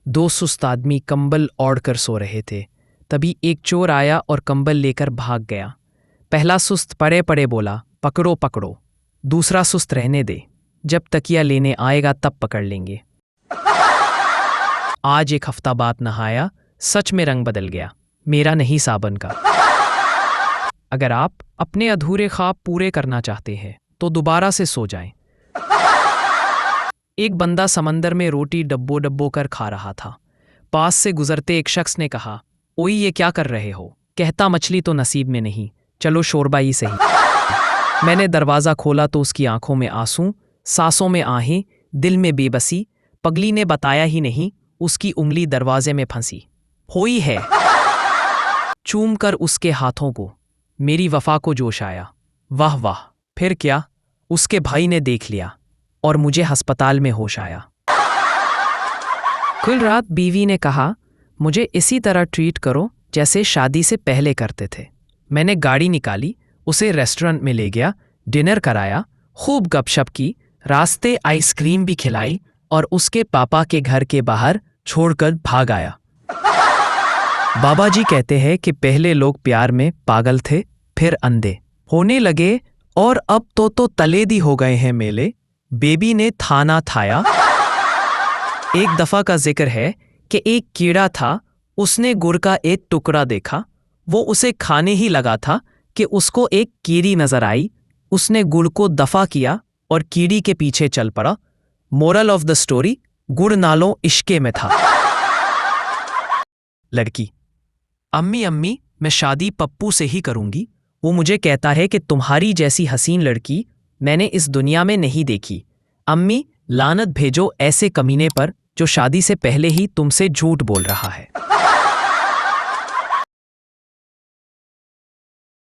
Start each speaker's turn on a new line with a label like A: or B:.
A: दो सुस्त आदमी कंबल ओढ़ कर सो रहे थे। तभी एक चोर आया और कंबल लेकर भाग गया। पहला सुस्त पड़े पड़े बोला, पकड़ो पकड़ो। दूसरा सुस्त रहने दे, जब तकिया लेने आएगा तब पकड़ लेंगे। आज एक हफ्ता बाद नहाया, सच में रंग बदल गया, मेरा नहीं साबन का। अगर आप अपने अधूरे ख्वाब पूरे करना चाहते हैं तो दोबारा से सो जाएं। एक बंदा समंदर में रोटी डब्बो डब्बो कर खा रहा था। पास से गुजरते एक शख्स ने कहा, ओई ये क्या कर रहे हो? कहता, मछली तो नसीब में नहीं, चलो शोरबा ही सही। मैंने दरवाज़ा खोला तो उसकी आंखों में आंसू, सांसों में आहें, दिल में बेबसी। पगली ने बताया ही नहीं, उसकी उंगली दरवाजे में फंसी हुई है। चूम कर उसके हाथों को मेरी वफा को जोश आया। वाह वाह, फिर क्या? उसके भाई ने देख लिया और मुझे अस्पताल में होश आया। कल रात बीवी ने कहा, मुझे इसी तरह ट्रीट करो जैसे शादी से पहले करते थे। मैंने गाड़ी निकाली, उसे रेस्टोरेंट में ले गया, डिनर कराया, खूब गपशप की, रास्ते आइसक्रीम भी खिलाई और उसके पापा के घर के बाहर छोड़कर भाग आया। बाबा जी कहते हैं कि पहले लोग प्यार में पागल थे, फिर अंधे होने लगे और अब तो तलेदी हो गए हैं मेले। बेबी ने थाना थाया। एक दफा का जिक्र है कि एक कीड़ा था, उसने गुड़ का एक टुकड़ा देखा। वो उसे खाने ही लगा था कि उसको एक कीड़ी नजर आई। उसने गुड़ को दफा किया और कीड़ी के पीछे चल पड़ा। मोरल ऑफ द स्टोरी, गुड़ नालों इश्के में था। लड़की, अम्मी अम्मी मैं शादी पप्पू से ही करूंगी। वो मुझे कहता है कि तुम्हारी जैसी हसीन लड़की मैंने इस दुनिया में नहीं देखी। अम्मी, लानत भेजो ऐसे कमीने पर जो शादी से पहले ही तुमसे झूठ बोल रहा है।